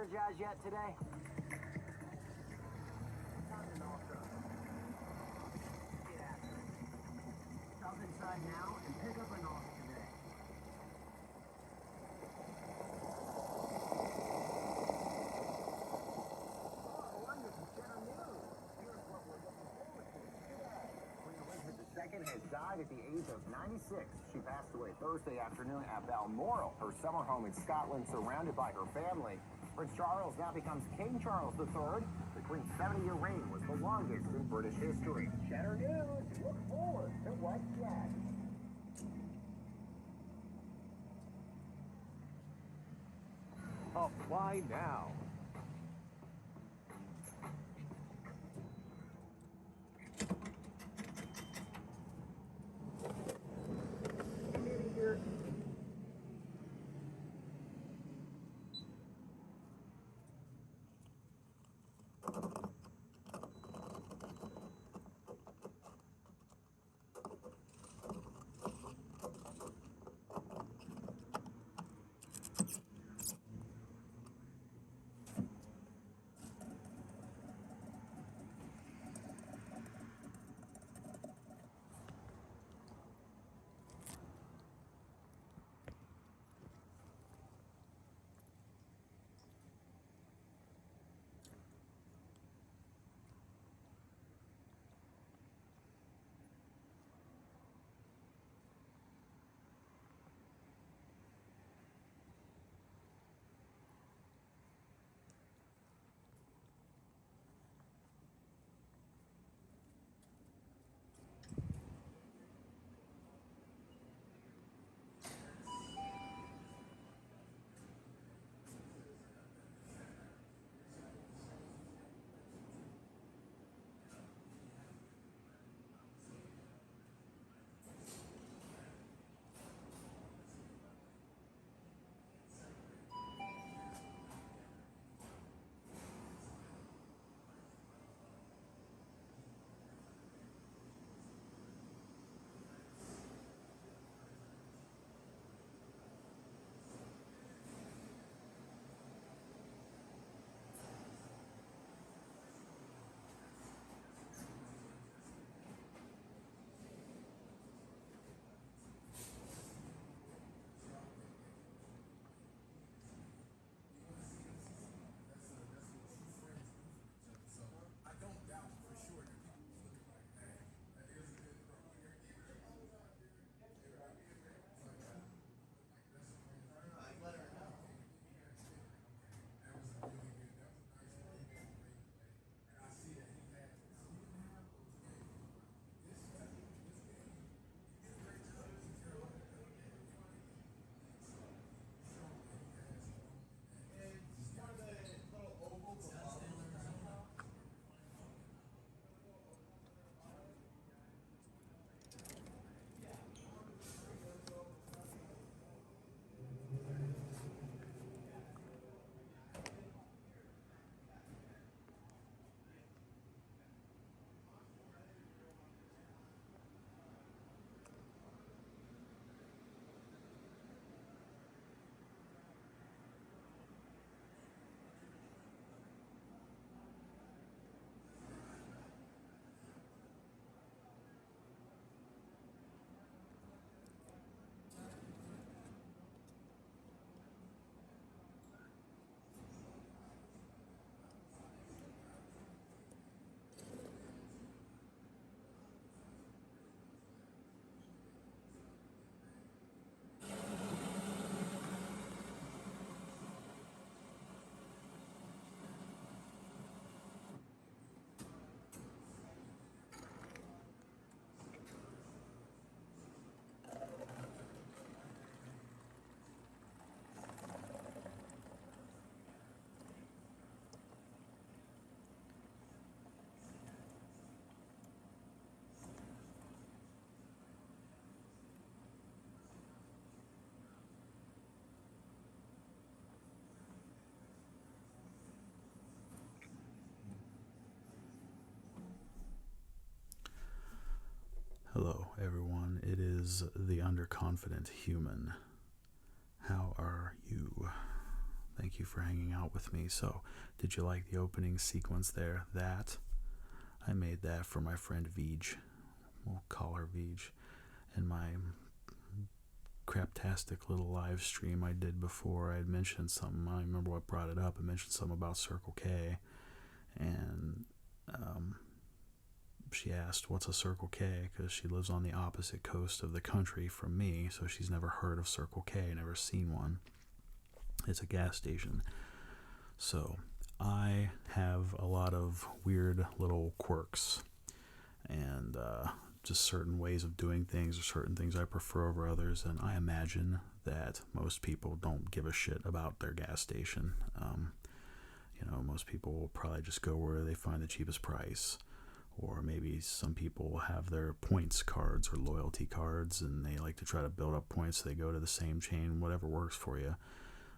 energized yet today? Stop inside now and pick up an offer today. Second has died at the age of 96. She passed away Thursday afternoon at Balmoral, her summer home in Scotland, surrounded by her family. Prince Charles now becomes King Charles III. The Queen's 70-year reign was the longest in British history. Cheddar News, look forward to what's next. Apply now. Hello, everyone. It is the Underconfident Human. How are you Thank you for hanging out with me. So, did you like the opening sequence there? I made that for my friend Veej. We'll call her Veej. In my craptastic little live stream I did before, I had mentioned something. I remember what brought it up. I mentioned something about Circle K, and she asked, what's a Circle K? Because she lives on the opposite coast of the country from me, so she's never heard of Circle K, never seen one. It's a gas station. So I have a lot of weird little quirks, and just certain ways of doing things, or certain things I prefer over others, and I imagine that most people don't give a shit about their gas station. Most people will probably just go where they find the cheapest price, or maybe some people have their points cards or loyalty cards, and they like to try to build up points, so they go to the same chain, whatever works for you.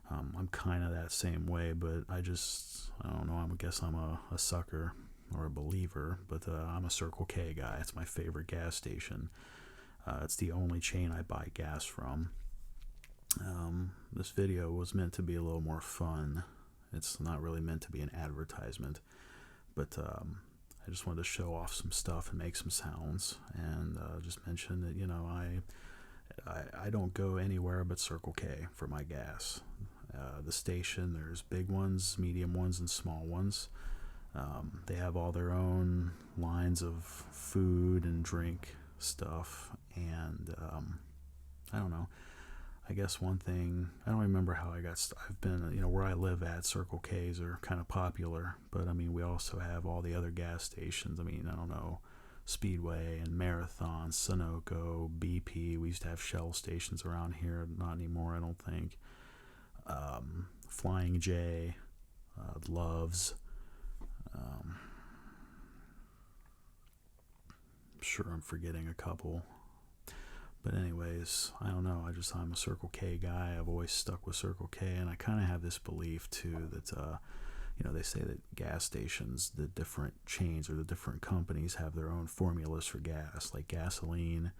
I'm kind of that same way, but I don't know, I guess I'm a sucker or a believer, but I'm a Circle K guy. It's my favorite gas station. It's the only chain I buy gas from. This video was meant to be a little more fun. It's not really meant to be an advertisement, but I just wanted to show off some stuff and make some sounds, and just mention that, I don't go anywhere but Circle K for my gas. The station, there's big ones, medium ones, and small ones. They have all their own lines of food and drink stuff, and I don't know. I guess one thing, I don't remember how I've been, where I live at, Circle K's are kind of popular, but we also have all the other gas stations. I don't know, Speedway and Marathon, Sunoco, BP. We used to have Shell stations around here, not anymore, I don't think. Flying J, Loves. I'm sure I'm forgetting a couple. But anyways, I don't know. I'm a Circle K guy. I've always stuck with Circle K, and I kind of have this belief too that they say that gas stations, the different chains or the different companies have their own formulas for gas. Like gasoline,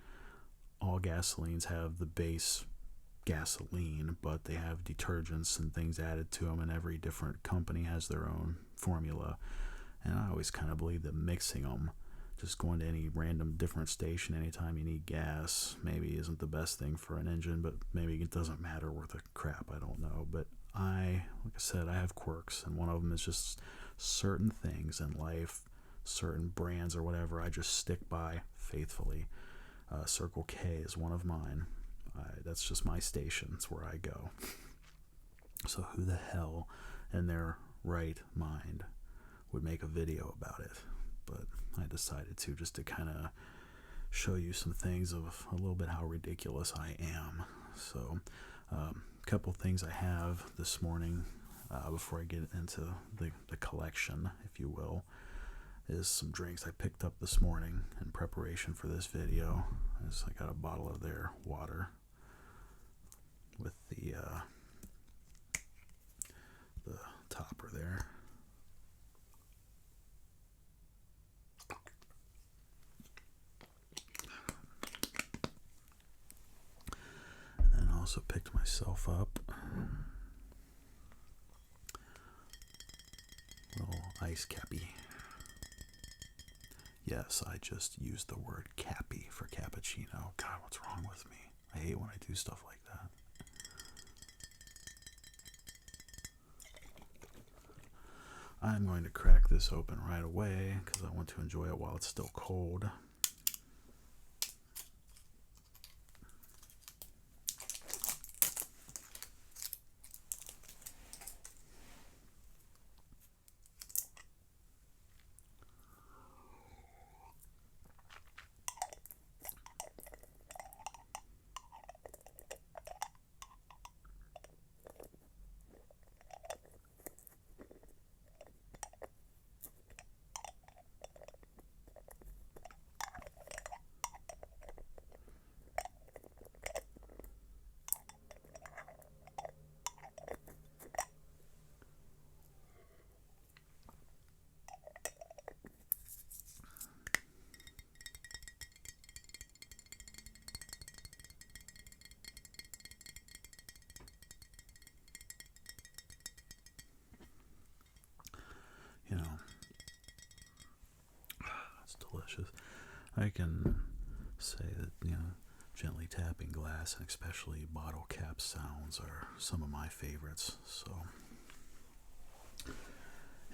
all gasolines have the base gasoline, but they have detergents and things added to them, and every different company has their own formula. And I always kind of believe that mixing them, just going to any random different station anytime you need gas, maybe isn't the best thing for an engine, but maybe it doesn't matter worth a crap, I don't know. But like I said, I have quirks, and one of them is just certain things in life, certain brands or whatever, I just stick by faithfully. Circle K is one of mine. That's just my station. It's where I go. So who the hell in their right mind would make a video about it? But I decided to, just to kind of show you some things of a little bit how ridiculous I am. So a couple things I have this morning before I get into the collection, if you will, is some drinks I picked up this morning in preparation for this video. I got a bottle of their water with the topper there. And then I also picked myself up a little ice cappy. Yes, I just used the word cappy for cappuccino. God, what's wrong with me? I hate when I do stuff like that. I'm going to crack this open right away because I want to enjoy it while it's still cold. delicious. I can say that, gently tapping glass and especially bottle cap sounds are some of my favorites. So,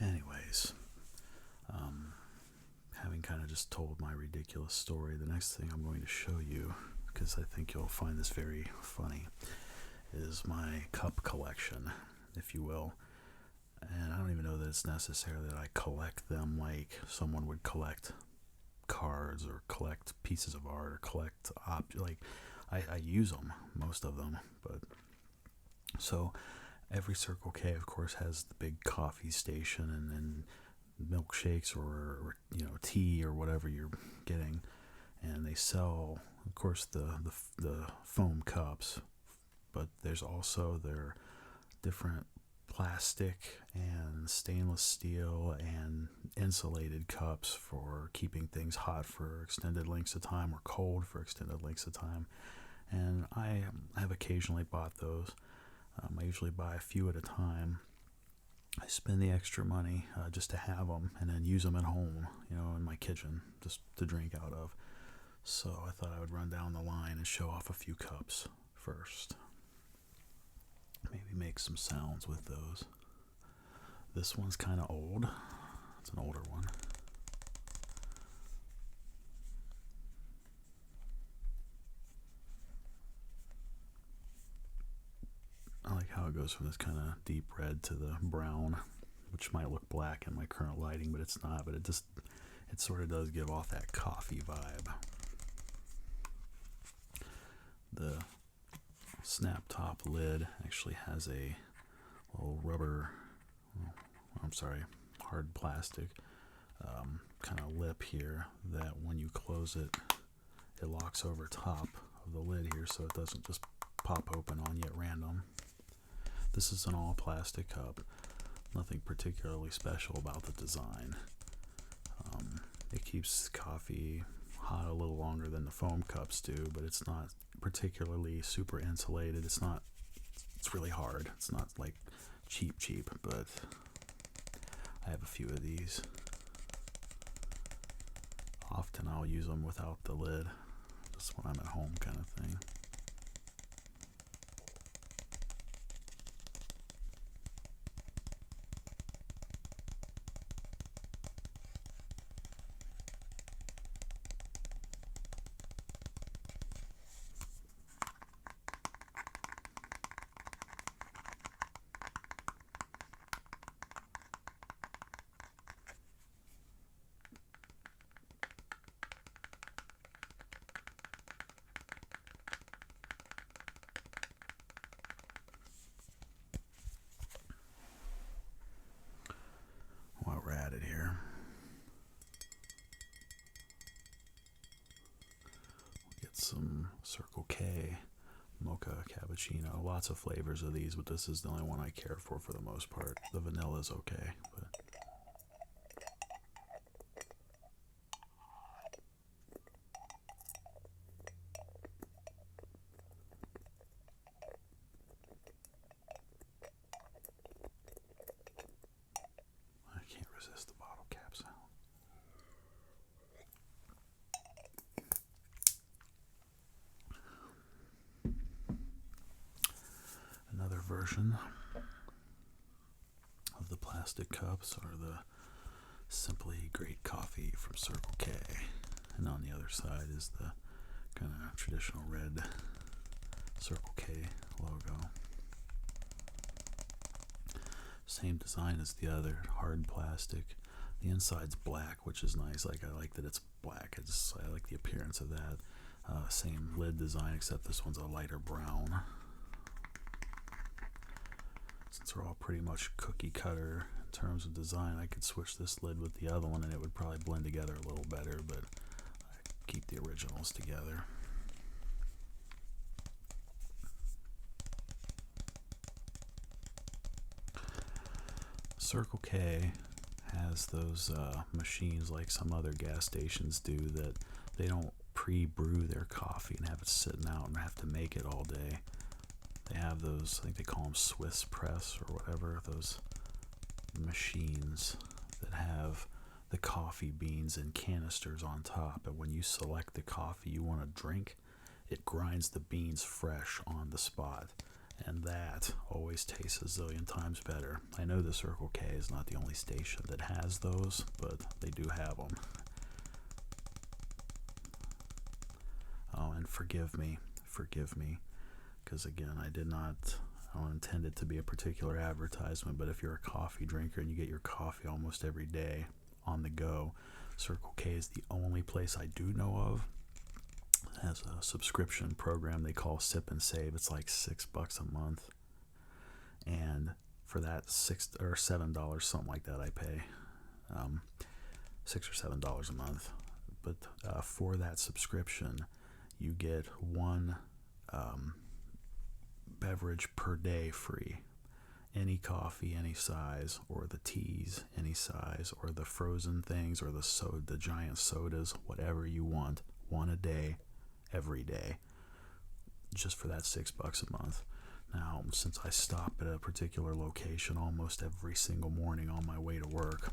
anyways, having kind of just told my ridiculous story, the next thing I'm going to show you, because I think you'll find this very funny, is my cup collection, if you will. And I don't even know that it's necessary that I collect them like someone would collect cards or collect pieces of art or collect I use them, most of them. But so every Circle K, of course, has the big coffee station and milkshakes or tea or whatever you're getting, and they sell, of course, the foam cups, but there's also their different plastic and stainless steel and insulated cups for keeping things hot for extended lengths of time or cold for extended lengths of time. And I have occasionally bought those. I usually buy a few at a time. I spend the extra money just to have them and then use them at home, in my kitchen, just to drink out of. So I thought I would run down the line and show off a few cups first. Maybe make some sounds with those. This one's kind of old. It's an older one. I like how it goes from this kind of deep red to the brown, which might look black in my current lighting, but it's not. But it sort of does give off that coffee vibe. The snap top lid actually has a little hard plastic kind of lip here that when you close it, it locks over top of the lid here so it doesn't just pop open on you at random. This is an all plastic cup. Nothing particularly special about the design. It keeps coffee hot a little longer than the foam cups do, but it's not particularly super insulated. It's really hard. It's not like cheap, but I have a few of these. Often I'll use them without the lid, just when I'm at home kind of thing. While we're at it here, we'll get some Circle K mocha cappuccino. Lots of flavors of these, but this is the only one I care for the most part. The vanilla is okay, but I can't resist the bottle cap sound. Another version of the plastic cups are the Simply Great Coffee from Circle K. And on the other side is the kind of traditional red Circle K logo. Same design as the other, hard plastic. The inside's black, which is nice. I like that it's black. I like the appearance of that. Same lid design, except this one's a lighter brown. Since they're all pretty much cookie cutter in terms of design, I could switch this lid with the other one and it would probably blend together a little better, but I keep the originals together. Circle K has those machines like some other gas stations do that they don't pre-brew their coffee and have it sitting out and have to make it all day. They have those, I think they call them Swiss press or whatever, those machines that have the coffee beans in canisters on top, and when you select the coffee you want to drink, it grinds the beans fresh on the spot, and that always tastes a zillion times better. I know the Circle K is not the only station that has those, but they do have them. Oh, and forgive me, because again, I don't intend it to be a particular advertisement, but if you're a coffee drinker and you get your coffee almost every day on the go, Circle K is the only place I do know of has a subscription program they call Sip and Save. It's like $6 a month, and for that $6 or $7, something like that, I pay $6 or $7 a month. But for that subscription, you get one beverage per day free. Any coffee, any size, or the teas, any size, or the frozen things, or the giant sodas, whatever you want, one a day, every day, just for that $6 a month. Now, since I stop at a particular location almost every single morning on my way to work,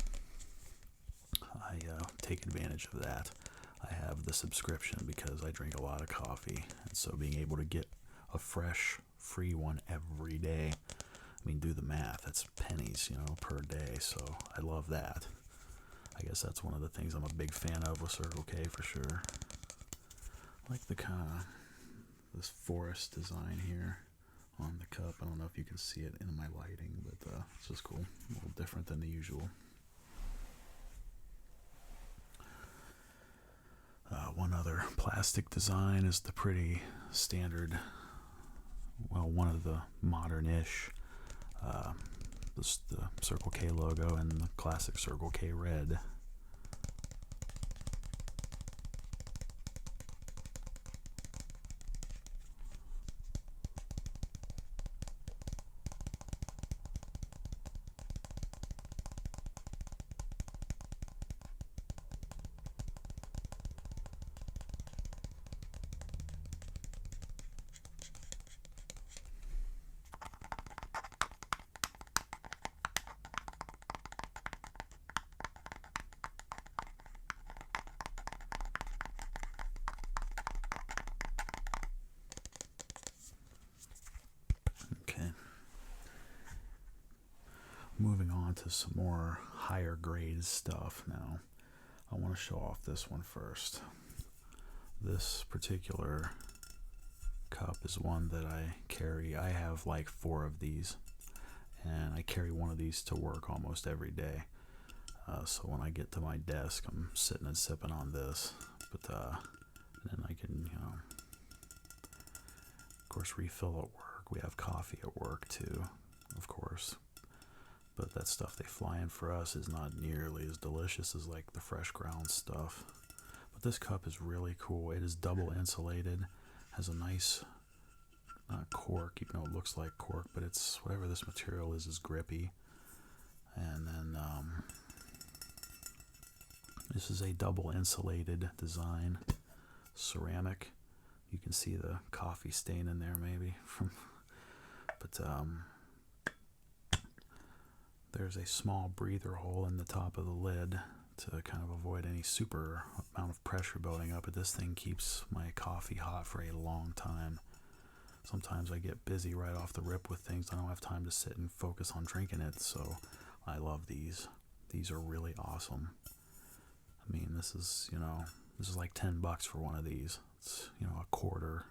I take advantage of that. I have the subscription because I drink a lot of coffee, and so being able to get a fresh, free one every day, I mean, do the math, that's pennies, per day, so I love that. I guess that's one of the things I'm a big fan of with Circle K for sure. I like the kind of this forest design here on the cup. I don't know if you can see it in my lighting, but it's just cool, a little different than the usual. One other plastic design is the pretty standard, well, one of the modern-ish, the Circle K logo and the classic Circle K red. Moving on to some more higher grade stuff now. I want to show off this one first. This particular cup is one that I carry. I have like 4 of these, and I carry one of these to work almost every day. So when I get to my desk, I'm sitting and sipping on this, but then I can, of course, refill at work. We have coffee at work too, of course. But that stuff they fly in for us is not nearly as delicious as like the fresh ground stuff. But this cup is really cool. It is double insulated, has a nice cork, even though it looks like cork, but it's whatever this material is grippy. And then this is a double insulated design, ceramic. You can see the coffee stain in there maybe but there's a small breather hole in the top of the lid to kind of avoid any super amount of pressure building up, but this thing keeps my coffee hot for a long time. Sometimes I get busy right off the rip with things. I don't have time to sit and focus on drinking it, so I love these. These are really awesome. I mean, this is like $10 for one of these. It's, a quarter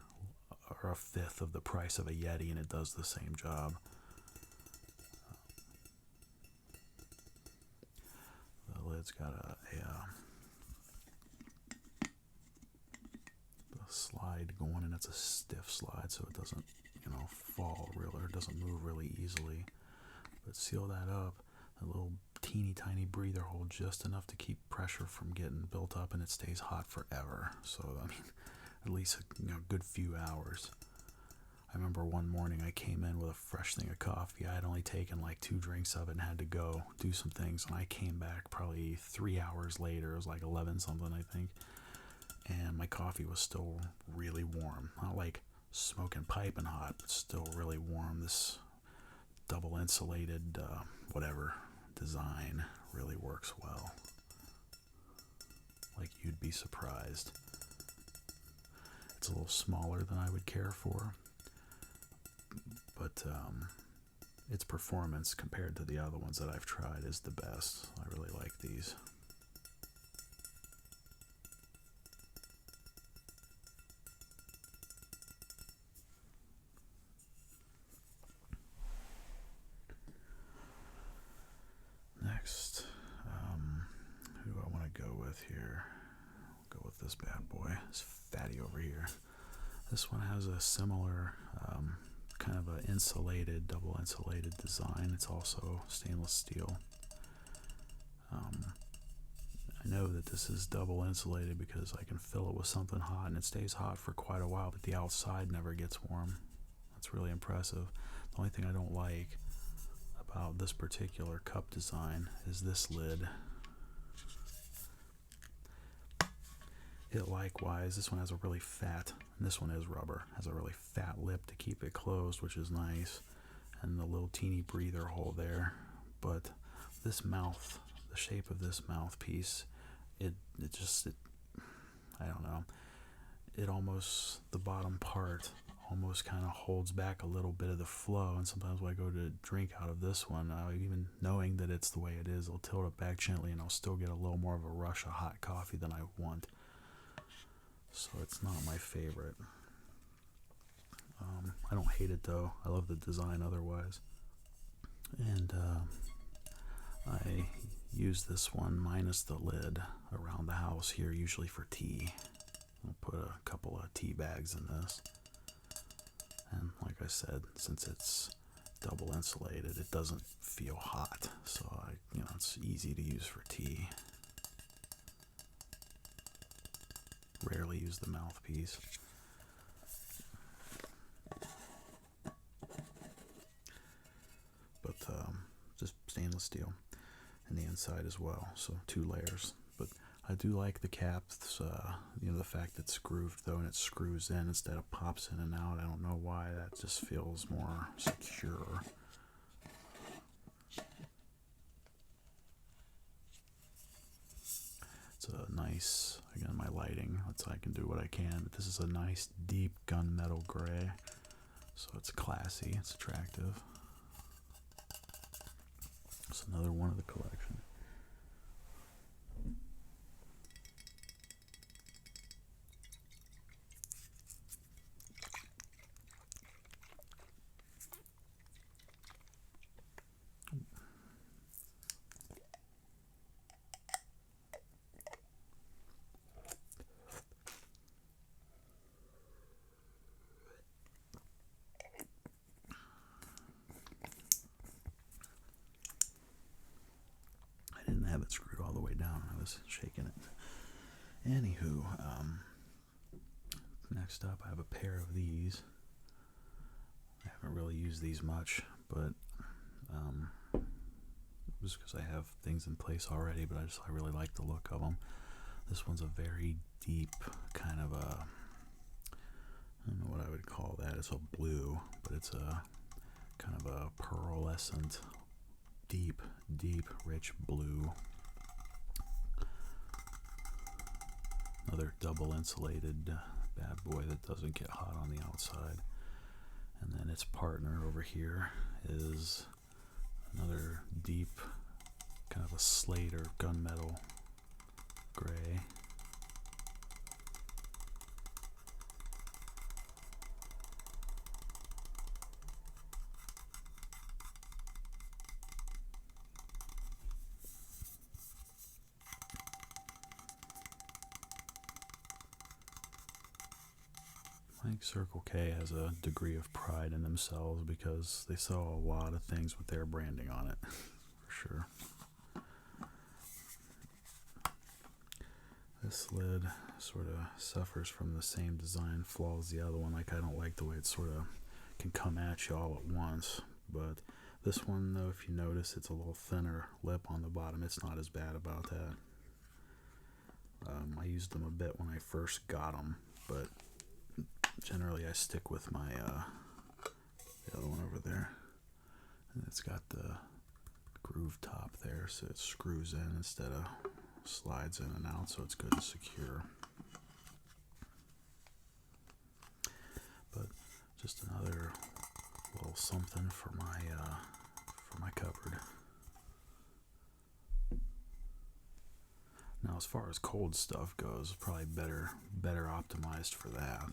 or a fifth of the price of a Yeti, and it does the same job. The lid's got a slide going, and it's a stiff slide, so it doesn't, fall real, or it doesn't move really easily. But seal that up, a little teeny tiny breather hole, just enough to keep pressure from getting built up, and it stays hot forever. So I mean, at least a good few hours. I remember one morning I came in with a fresh thing of coffee. I had only taken like 2 drinks of it and had to go do some things. And I came back probably 3 hours later. It was like 11 something, I think. And my coffee was still really warm. Not like smoking piping hot, but still really warm. This double insulated, whatever design really works well. like you'd be surprised. It's a little smaller than I would care for, but its performance compared to the other ones that I've tried is the best. I really like these. Next, who do I want to go with here? I'll go with this bad boy, this fatty over here. This one has a similar kind of a insulated, double insulated design. It's also stainless steel. I know that this is double insulated because I can fill it with something hot and it stays hot for quite a while, but the outside never gets warm. That's really impressive. The only thing I don't like about this particular cup design is this lid. It likewise, this one has a really fat, and this one is rubber, has a really fat lip to keep it closed, which is nice, and the little teeny breather hole there. But this mouth, the shape of this mouthpiece, it I don't know, it almost, the bottom part almost kind of holds back a little bit of the flow, and sometimes when I go to drink out of this one, even knowing that it's the way it is, I'll tilt it back gently and I'll still get a little more of a rush of hot coffee than I want. So it's not my favorite. I don't hate it though. I love the design otherwise. And I use this one minus the lid around the house here, usually for tea. I'll put a couple of tea bags in this. And like I said, since it's double insulated, it doesn't feel hot. So it's easy to use for tea. Rarely use the mouthpiece. But just stainless steel. And the inside as well, so 2 layers. But I do like the caps, the fact that it's grooved though, and it screws in instead of pops in and out. I don't know why, that just feels more secure. It's a nice, again, my lighting, I can do what I can, but this is a nice deep gunmetal gray, so it's classy, it's attractive. It's another one of the collection. Have it screwed all the way down. I was shaking it. Anywho, next up I have a pair of these. I haven't really used these much, but just because I have things in place already, but I really like the look of them. This one's a very deep kind of a, I don't know what I would call that. It's a blue, but it's a kind of a pearlescent, deep, rich blue. Another double insulated bad boy that doesn't get hot on the outside. And then its partner over here is another deep, kind of a slate or gunmetal gray. I think Circle K has a degree of pride in themselves because they sell a lot of things with their branding on it, for sure. This lid sort of suffers from the same design flaw as the other one. Like, I don't like the way it sort of can come at you all at once. But this one, though, if you notice, it's a little thinner lip on the bottom. It's not as bad about that. I used them a bit when I first got them, but generally I stick with my the other one over there. And it's got the groove top there, so it screws in instead of slides in and out, so it's good and secure. But just another little something for my cupboard. Now, as far as cold stuff goes, probably better optimized for that,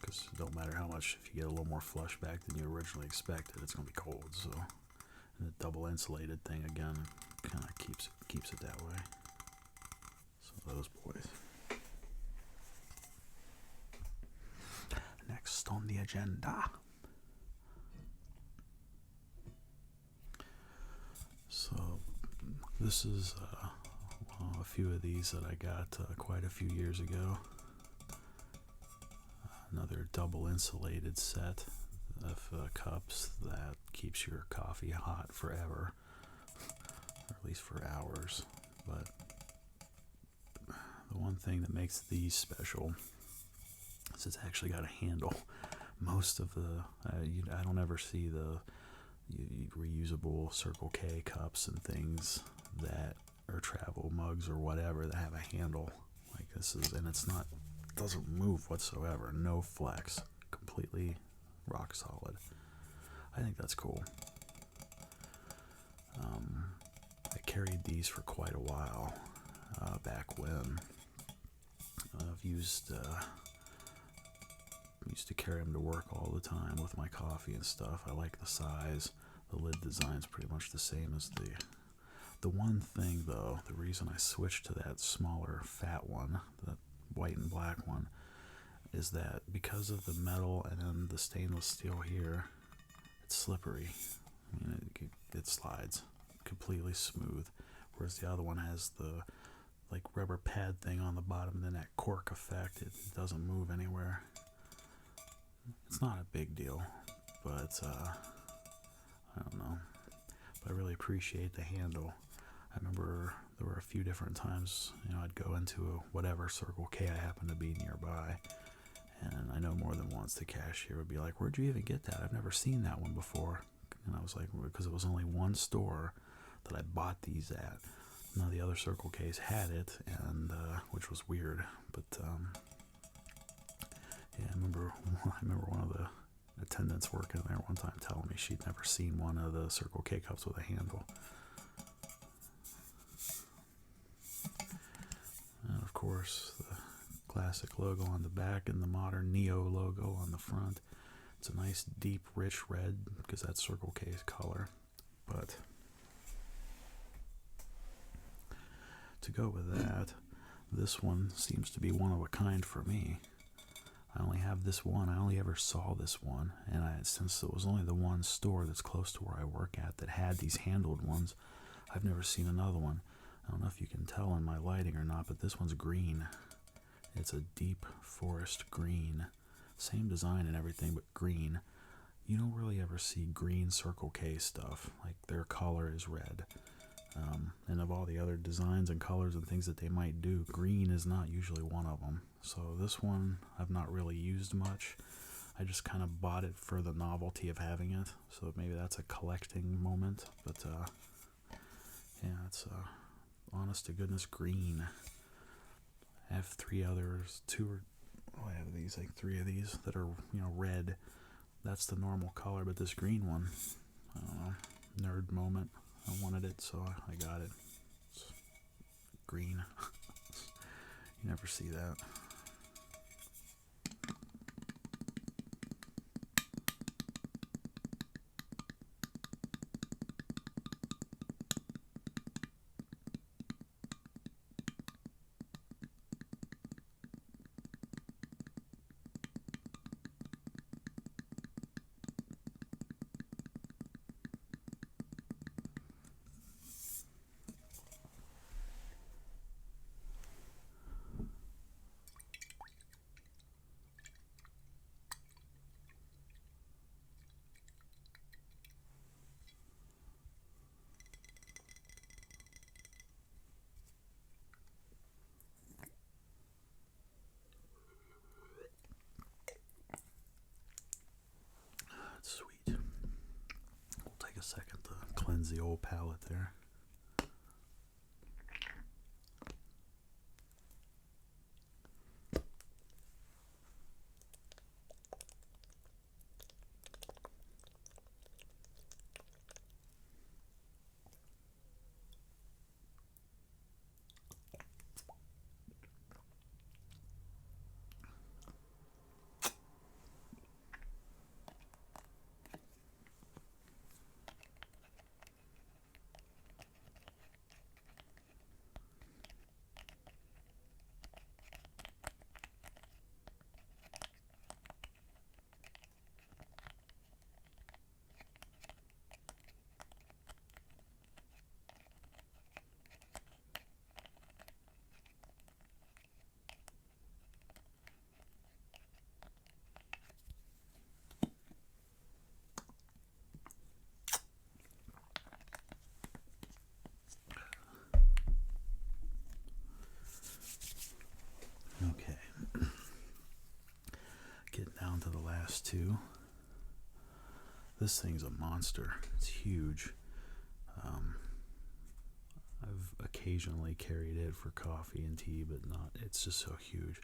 because it don't matter how much, if you get a little more flush back than you originally expected, it's gonna be cold. So, and the double insulated thing again kind of keeps it that way. So those boys. Next on the agenda. So this is a few of these that I got quite a few years ago. Another double insulated set of cups that keeps your coffee hot forever, or at least for hours. But the one thing that makes these special is it's actually got a handle. Most of the I don't ever see the reusable Circle K cups and things that or travel mugs or whatever that have a handle like this is, and it doesn't move whatsoever, no flex, completely rock solid. I think that's cool. I carried these for quite a while back when. I've used to carry them to work all the time with my coffee and stuff. I like the size. The lid design's pretty much the same as the one thing, though, the reason I switched to that smaller fat one, the white and black one, is that because of the metal and then the stainless steel here, it's slippery. I mean, it slides completely smooth, whereas the other one has the like rubber pad thing on the bottom and then that cork effect. It doesn't move anywhere. It's not a big deal, but I don't know. But I really appreciate the handle. I remember there were a few different times, I'd go into whatever Circle K I happened to be nearby, and I know more than once the cashier would be like, "Where'd you even get that? I've never seen that one before." And I was like, because it was only one store that I bought these at. None of the other Circle Ks had it, and which was weird. But yeah, I remember one of the attendants working there one time telling me she'd never seen one of the Circle K cups with a handle. And of course, the classic logo on the back and the modern Neo logo on the front. It's a nice, deep, rich red because that's Circle K's color. But to go with that, this one seems to be one of a kind for me. I only have this one. I only ever saw this one, and since it was only the one store that's close to where I work at that had these handled ones, I've never seen another one. I don't know if you can tell in my lighting or not, but this one's green. It's a deep forest green. Same design and everything, but green. You don't really ever see green Circle K stuff. Like, their color is red. And of all the other designs and colors and things that they might do, green is not usually one of them. So this one I've not really used much. I just kind of bought it for the novelty of having it. So maybe that's a collecting moment. But yeah, it's honest to goodness green. I have three others, I have these, like three of these that are, red. That's the normal color, but this green one, I don't know, nerd moment. I wanted it, so I got it. It's green. You never see that. That's sweet. We'll take a second to cleanse the old palate there. last two. This thing's a monster. It's huge. I've occasionally carried it for coffee and tea, but not. It's just so huge.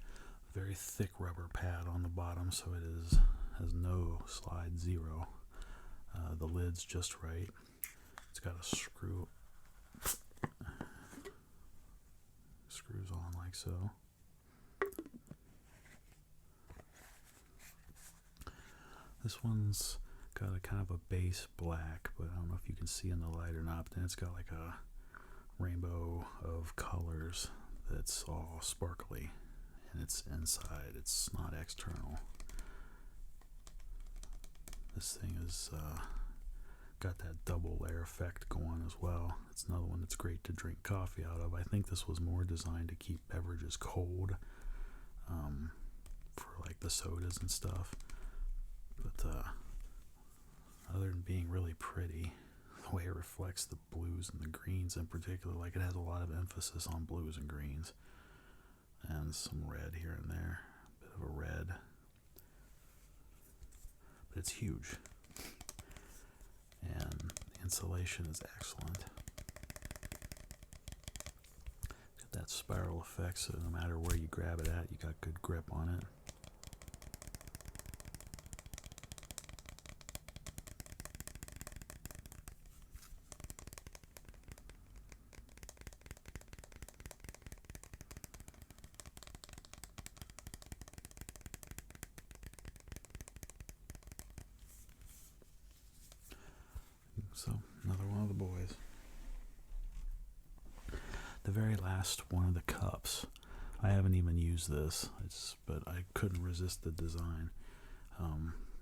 Very thick rubber pad on the bottom, so it has no slide, zero. The lid's just right. It's got a screws on like so. This one's got a kind of a base black, but I don't know if you can see in the light or not. But then it's got like a rainbow of colors that's all sparkly, and it's inside. It's not external. This thing is got that double layer effect going as well. It's another one that's great to drink coffee out of. I think this was more designed to keep beverages cold, for like the sodas and stuff. But other than being really pretty, the way it reflects the blues and the greens in particular, like it has a lot of emphasis on blues and greens, and some red here and there, a bit of a red. But it's huge, and the insulation is excellent. Got that spiral effect, so no matter where you grab it at, you got good grip on it. So, another one of the boys. The very last one of the cups. I haven't even used this, but I couldn't resist the design.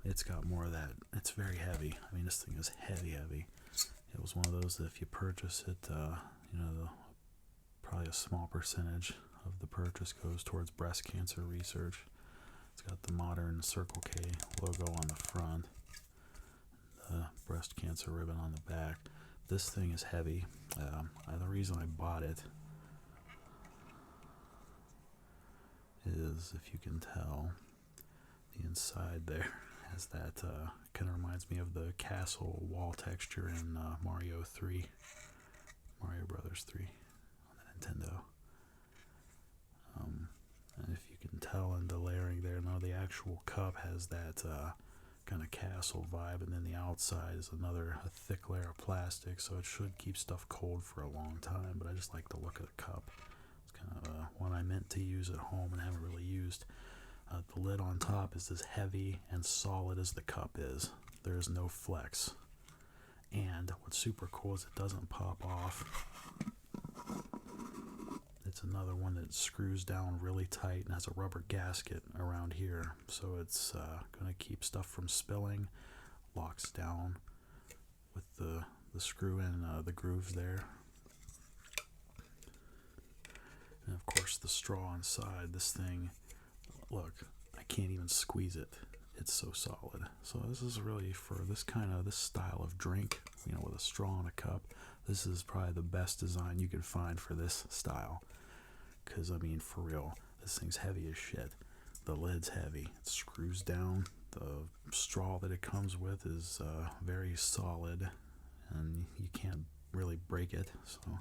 It's got more of that. It's very heavy. I mean, this thing is heavy. It was one of those that if you purchase it, probably a small percentage of the purchase goes towards breast cancer research. It's got the modern CircleK logo on the front. Breast cancer ribbon on the back. This thing is heavy. The reason I bought it is, if you can tell, the inside there has that, kind of reminds me of the castle wall texture in Mario Brothers 3 on the Nintendo. And if you can tell in the layering there, now the actual cup has that kind of castle vibe, and then the outside is a thick layer of plastic, so it should keep stuff cold for a long time. But I just like the look of the cup. It's kind of one I meant to use at home and haven't really used. The lid on top is as heavy and solid as the cup is. There is no flex, and what's super cool is it doesn't pop off. It's another one that screws down really tight and has a rubber gasket around here, so it's going to keep stuff from spilling. Locks down with the screw in the grooves there. And of course the straw inside. This thing, look, I can't even squeeze it. It's so solid. So this is really for this style of drink, with a straw in a cup. This is probably the best design you could find for this style. Because, I mean, for real, this thing's heavy as shit. The lid's heavy. It screws down. The straw that it comes with is very solid, and you can't really break it. So,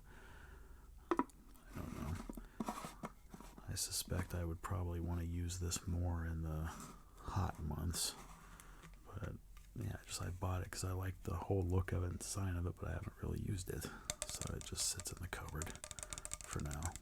I don't know. I suspect I would probably want to use this more in the hot months. But, yeah, I bought it because I like the whole look of it and design of it, but I haven't really used it. So it just sits in the cupboard for now.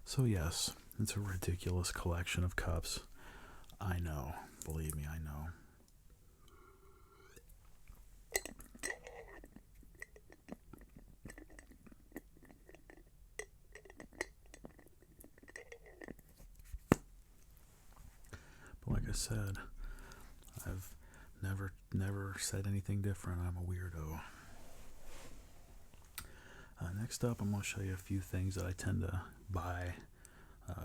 So yes, it's a ridiculous collection of cups. I know, believe me, I know. said, I've never said anything different. I'm a weirdo. Next up, I'm going to show you a few things that I tend to buy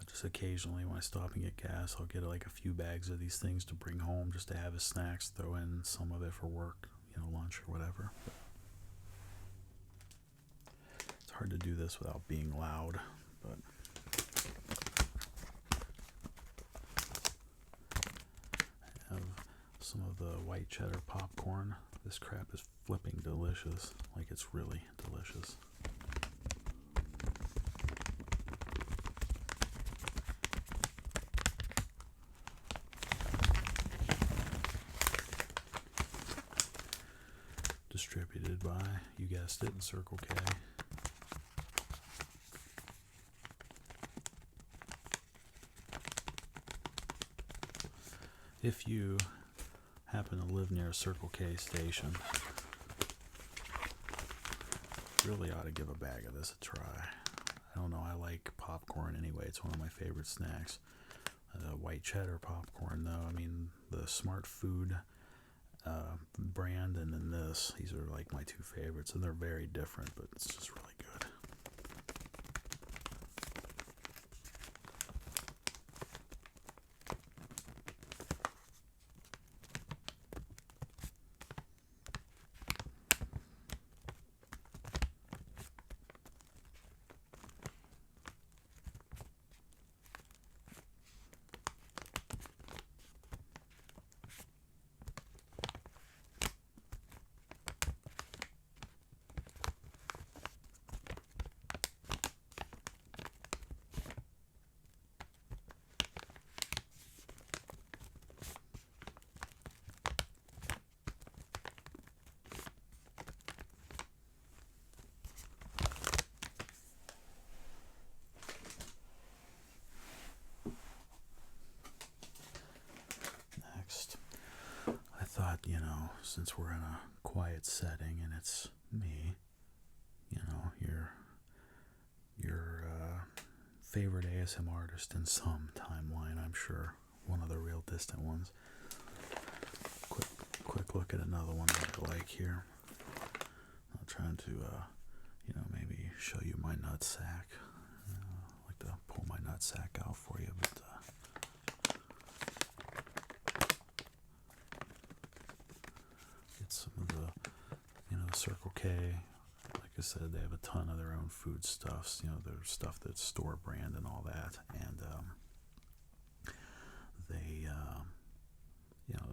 just occasionally when I stop and get gas. I'll get like a few bags of these things to bring home just to have as snacks, throw in some of it for work, lunch or whatever. It's hard to do this without being loud, but I have some of the white cheddar popcorn. This crap is flipping delicious. Like, it's really delicious. Distributed by, you guessed it, Circle K. If you happen to live near a Circle K station, really ought to give a bag of this a try. I don't know, I like popcorn anyway. It's one of my favorite snacks. White cheddar popcorn, though, I mean, the Smart Food brand and then this, these are like my two favorites, and they're very different, but it's just really good. Since we're in a quiet setting and it's me, your favorite ASM artist in some timeline, I'm sure, one of the real distant ones. Quick look at another one that I like here. I'm trying to, maybe show you my nutsack. I like to pull my nutsack out for you, but some of the, Circle K, like I said, they have a ton of their own foodstuffs, there's stuff that's store brand and all that, and they,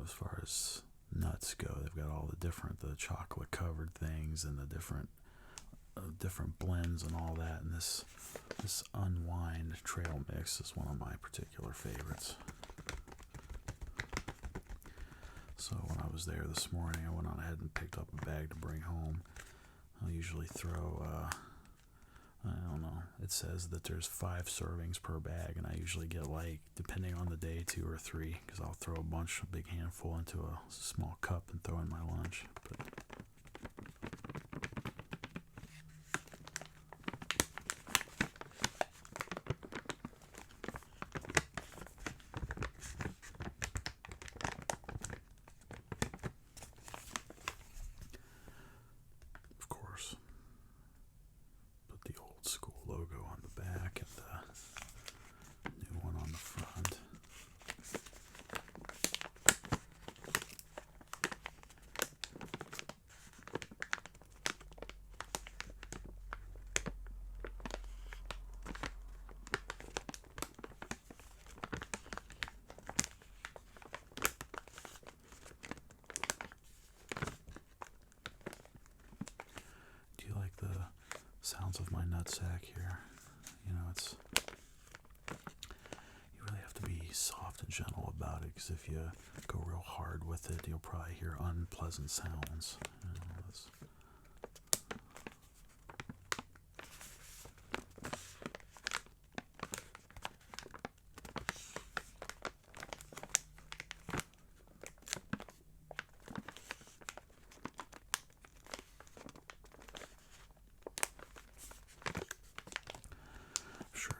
as far as nuts go, they've got all the chocolate covered things and the different blends and all that, and this Unwind trail mix is one of my particular favorites. So when I was there this morning, I went on ahead and picked up a bag to bring home. I'll usually throw, I don't know, it says that there's 5 servings per bag, and I usually get, like, depending on the day, 2 or 3, because I'll throw a big handful into a small cup and throw in my lunch. But sounds of my nutsack here. You really have to be soft and gentle about it, because if you go real hard with it, you'll probably hear unpleasant sounds.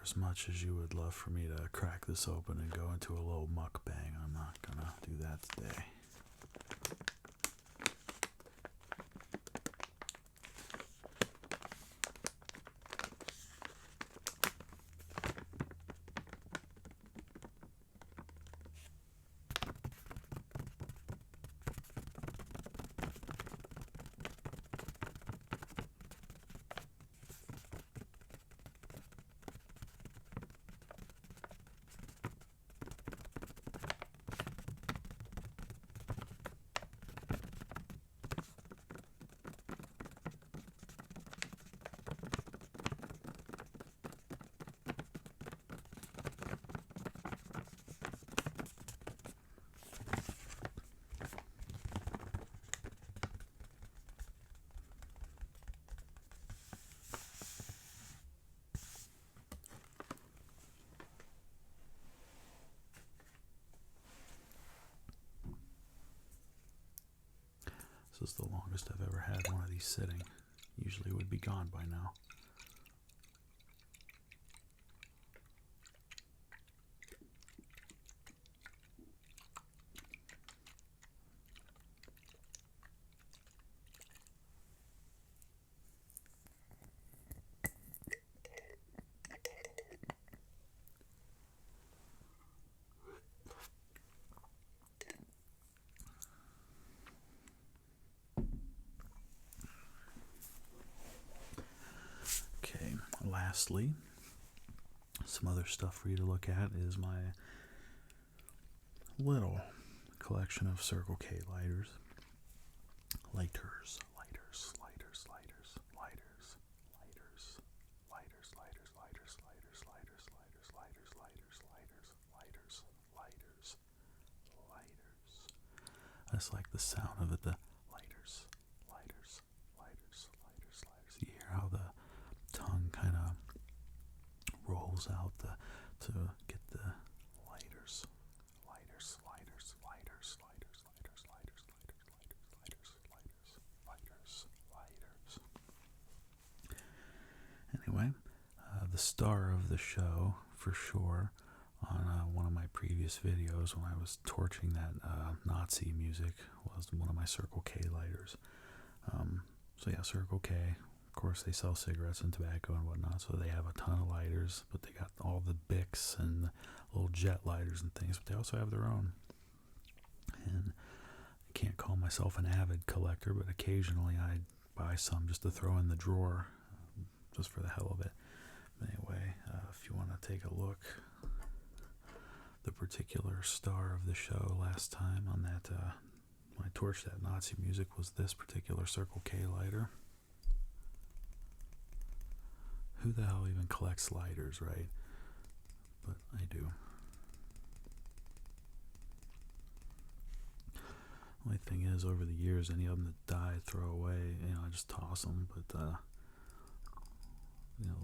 As much as you would love for me to crack this open and go into a little mukbang, I'm not gonna do that today. This is the longest I've ever had one of these sitting. Usually it would be gone by now. Lastly, some other stuff for you to look at is my little collection of Circle K lighters. Lighters. I just like the sound of it, the lighters. You hear how the tongue kind of rolls out to get the lighters. Anyway, the star of the show, for sure, on one of my previous videos when I was torching that Nazi music, was one of my Circle K lighters. So yeah, Circle K, of course they sell cigarettes and tobacco and whatnot, so they have a ton of lighters, but they got all the Bics and the little jet lighters and things, but they also have their own. And I can't call myself an avid collector, but occasionally I buy some just to throw in the drawer, just for the hell of it. Anyway, if you want to take a look, the particular star of the show last time on that, when I torched that Nazi music, was this particular Circle K lighter. Who the hell even collects lighters, right? But I do. Only thing is, over the years, any of them that die, throw away. I just toss them. But the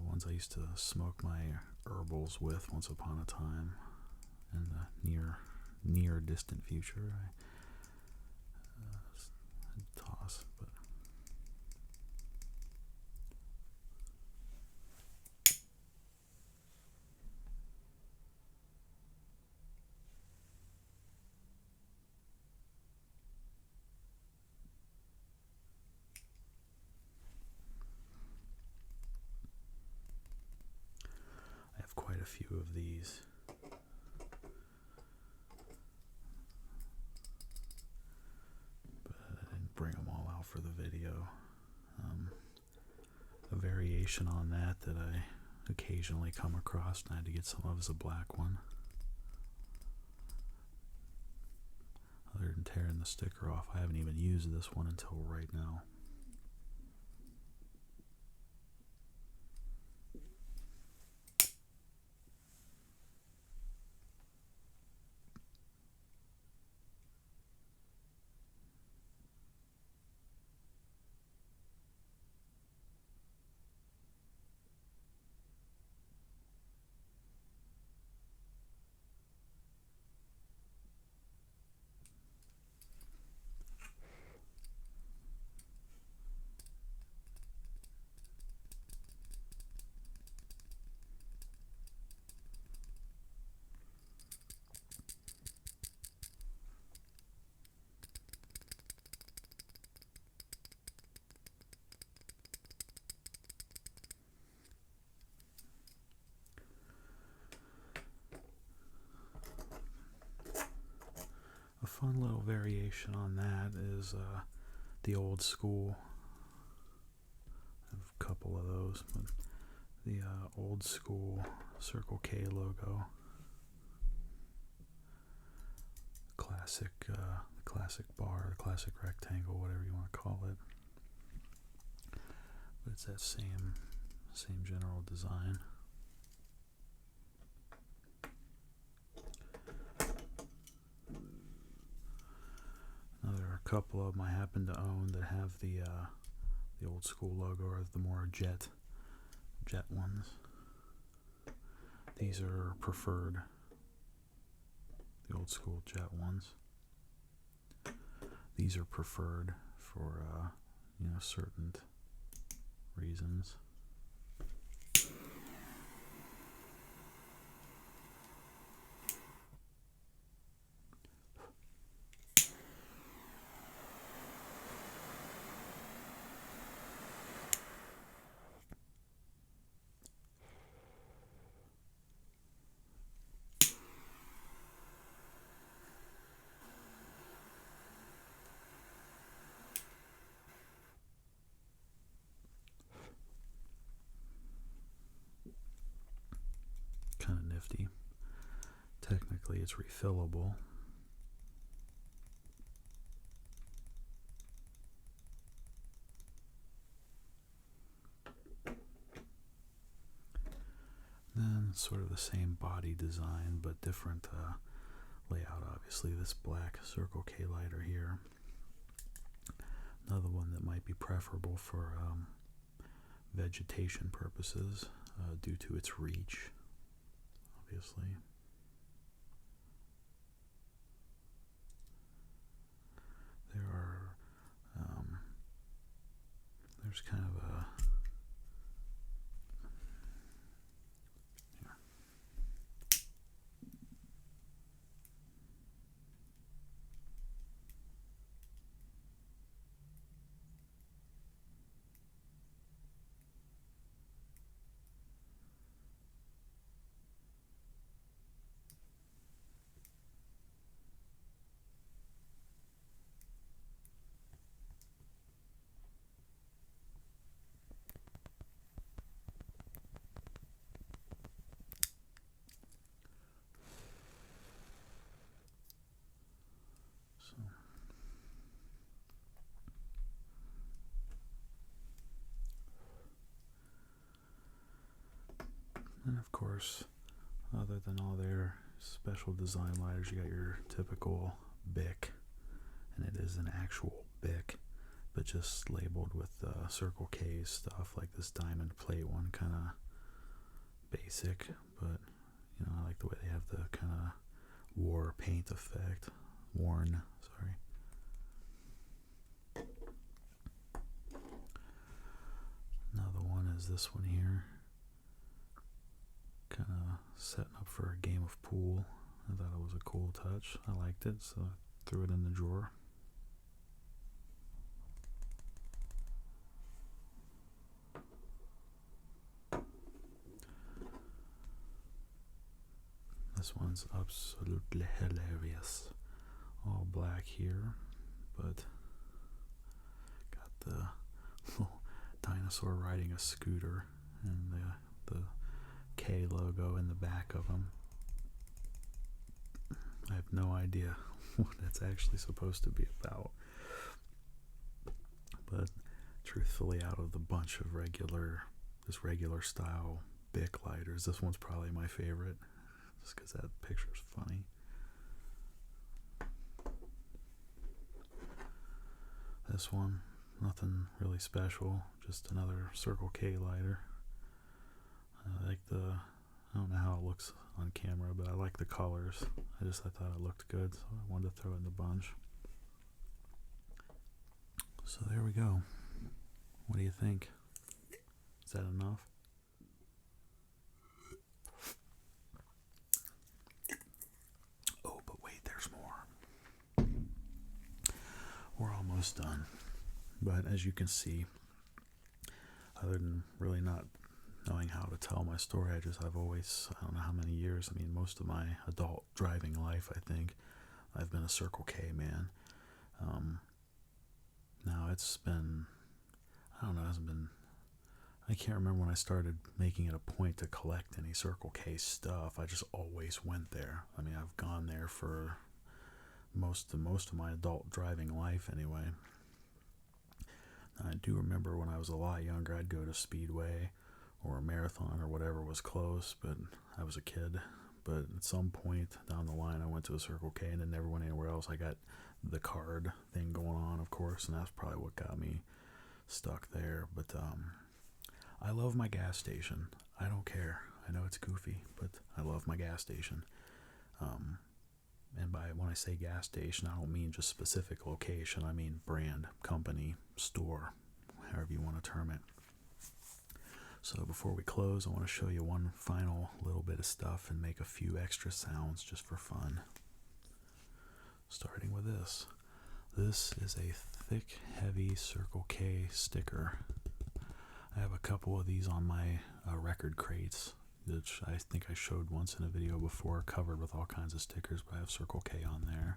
ones I used to smoke my herbals with once upon a time, in the near distant future, I'd toss. But I have quite a few of these. But I didn't bring them all out for the video. A variation on that I occasionally come across, and I had to get some of, is a black one. Other than tearing the sticker off, I haven't even used this one until right now. fun little variation on that is the old school. I have a couple of those, but the old school Circle K logo. Classic bar, the classic rectangle, whatever you want to call it. But it's that same general design. Now there are a couple of them I happen to own that have the old school logo, or the more jet ones. These are preferred. The old school jet ones. These are preferred for certain reasons. Kind of nifty. Technically, it's refillable. Then sort of the same body design, but different layout. Obviously, this black Circle K lighter here. Another one that might be preferable for vegetation purposes due to its reach. Obviously. There's kind of a and of course, other than all their special design lighters, you got your typical Bic, and it is an actual Bic, but just labeled with Circle K stuff, like this diamond plate one, kind of basic, but I like the way they have the kind of worn paint effect. Another one is this one here. Kind of setting up for a game of pool. I thought it was a cool touch. I liked it, so I threw it in the drawer. This one's absolutely hilarious. All black here, but got the little dinosaur riding a scooter and the K logo in the back of them. I have no idea what it's actually supposed to be about. But truthfully, out of the bunch of regular style Bic lighters, this one's probably my favorite, just because that picture's funny. This one, nothing really special, just another Circle K lighter. I don't know how it looks on camera, but I like the colors. I thought it looked good, so I wanted to throw it in the bunch. So there we go. What do you think? Is that enough? Oh, but wait, there's more. We're almost done. But as you can see, other than really not knowing how to tell my story, I don't know how many years, most of my adult driving life, I think, I've been a Circle K man. Now it's been, I don't know, it hasn't been, I can't remember when I started making it a point to collect any Circle K stuff. I just always went there. I mean, I've gone there for most of my adult driving life anyway. I do remember when I was a lot younger, I'd go to Speedway or a Marathon or whatever was close, but I was a kid. But at some point down the line, I went to a Circle K and then never went anywhere else. I got the card thing going on, of course, and that's probably what got me stuck there. But I love my gas station. I don't care. I know it's goofy, but I love my gas station. And when I say gas station, I don't mean just specific location. I mean brand, company, store, however you want to term it. So before we close, I want to show you one final little bit of stuff and make a few extra sounds just for fun. Starting with this. This is a thick, heavy Circle K sticker. I have a couple of these on my record crates, which I think I showed once in a video before, covered with all kinds of stickers, but I have Circle K on there.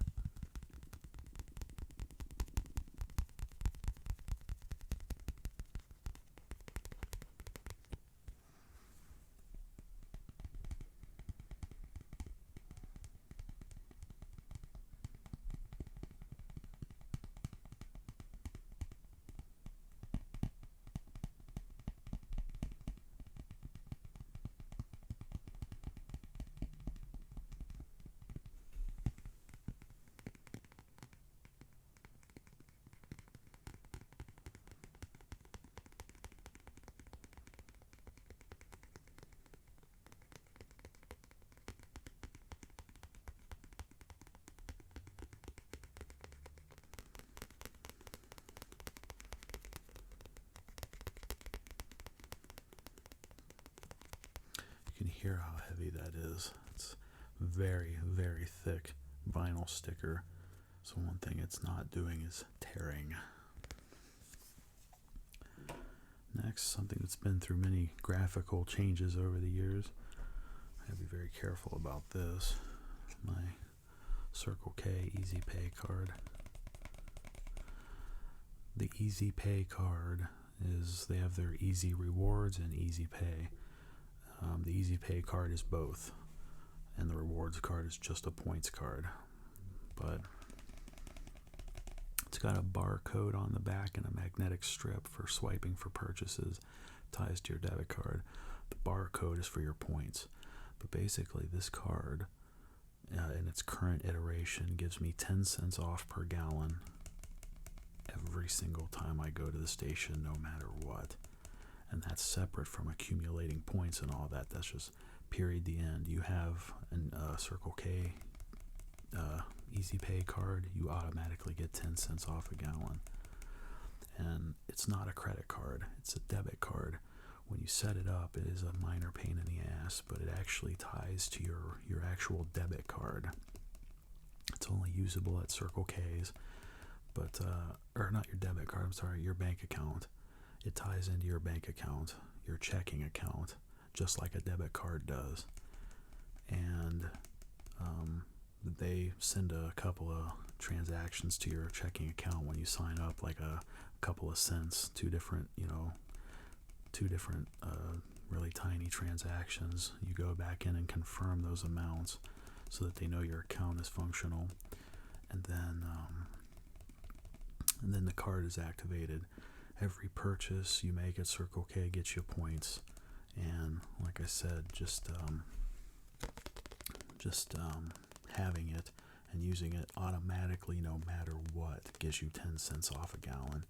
You can hear how heavy that is. It's very, very thick vinyl sticker. So one thing it's not doing is tearing. Next, something that's been through many graphical changes over the years. I gotta be very careful about this. My Circle K EasyPay card. The EasyPay card is, they have their Easy Rewards and EasyPay. The EasyPay card is both, and the Rewards card is just a points card. But it's got a barcode on the back and a magnetic strip for swiping for purchases. Ties to your debit card. The barcode is for your points. But basically, this card, in its current iteration, gives me 10 cents off per gallon every single time I go to the station, no matter what. And that's separate from accumulating points and all that. That's just period, the end. You have a Circle K EasyPay card, you automatically get 10 cents off a gallon. And it's not a credit card, it's a debit card. When you set it up, it is a minor pain in the ass, but it actually ties to your actual debit card. It's only usable at Circle K's, but or not your debit card, I'm sorry, your bank account. It ties into your bank account, your checking account, just like a debit card does. And they send a couple of transactions to your checking account when you sign up, like a couple of cents, two different really tiny transactions. You go back in and confirm those amounts so that they know your account is functional, and then the card is activated. Every purchase you make at Circle K gets you points, and like I said, just having it and using it automatically, no matter what, gives you 10 cents off a gallon.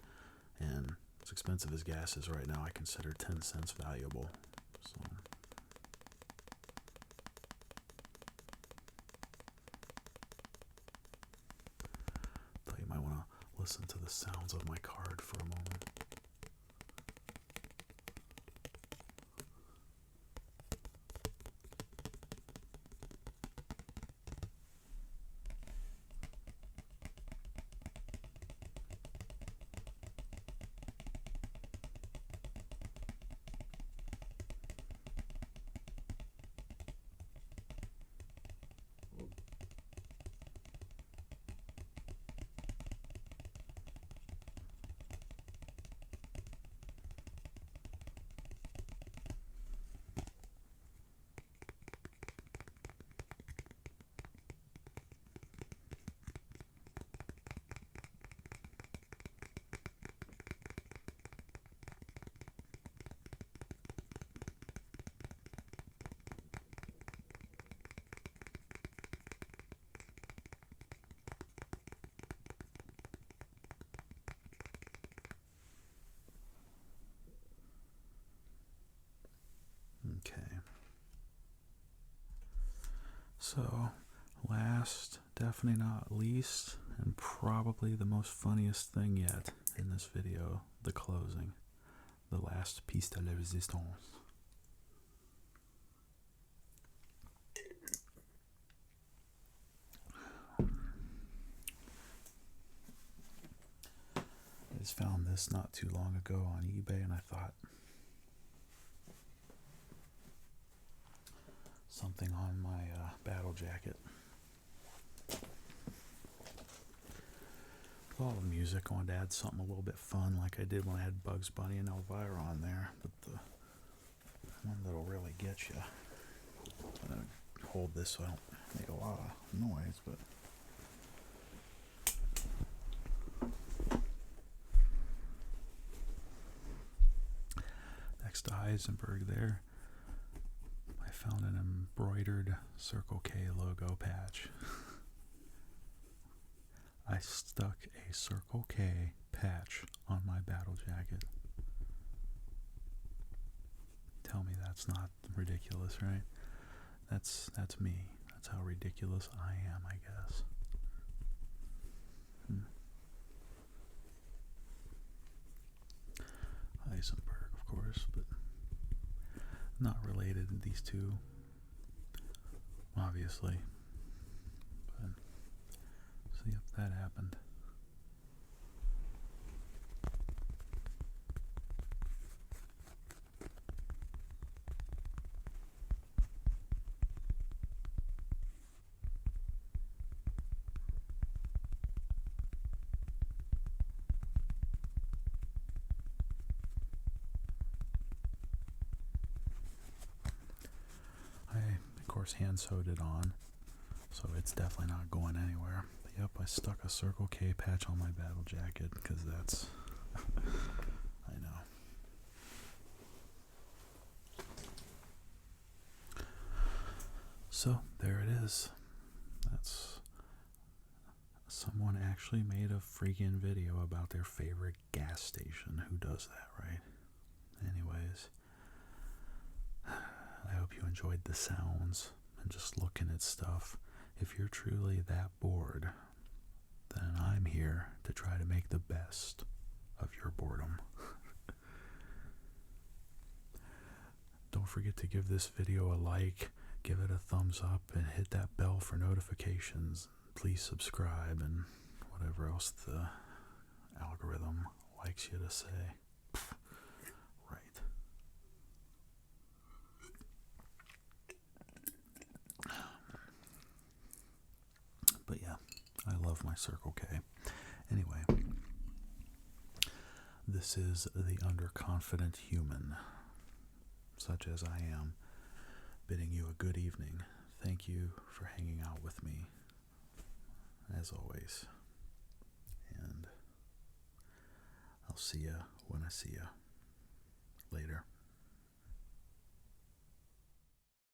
And as expensive as gas is right now, I consider 10 cents valuable. So thought you might want to listen to the sounds of my card for a moment. So, last, definitely not least, and probably the most funniest thing yet in this video, the closing. The last piece de la resistance. I just found this not too long ago on eBay, and I thought something on my battle jacket. With all the music, I wanted to add something a little bit fun, like I did when I had Bugs Bunny and Elvira on there. But the one that'll really get you. I'm gonna hold this so I don't make a lot of noise, but. Next to Heisenberg there, I found an embroidered Circle K logo patch. I stuck a Circle K patch on my battle jacket. Tell me that's not ridiculous, right? That's me. That's how ridiculous I am, I guess. Heisenberg, of course, but not related in these two, obviously. But, so yep, that happened. Of course, hand sewed it on, so it's definitely not going anywhere. But yep, I stuck a Circle K patch on my battle jacket because that's I know. So there it is. That's someone actually made a freaking video about their favorite gas station. Who does that, right? Anyways, I hope you enjoyed the sounds and just looking at stuff. If you're truly that bored, then I'm here to try to make the best of your boredom. Don't forget to give this video a like, give it a thumbs up, and hit that bell for notifications. Please subscribe and whatever else the algorithm likes you to say. Right. But yeah, I love my Circle K. Anyway, this is the Underconfident Human, such as I am, bidding you a good evening. Thank you for hanging out with me, as always. And I'll see ya when I see ya. Later.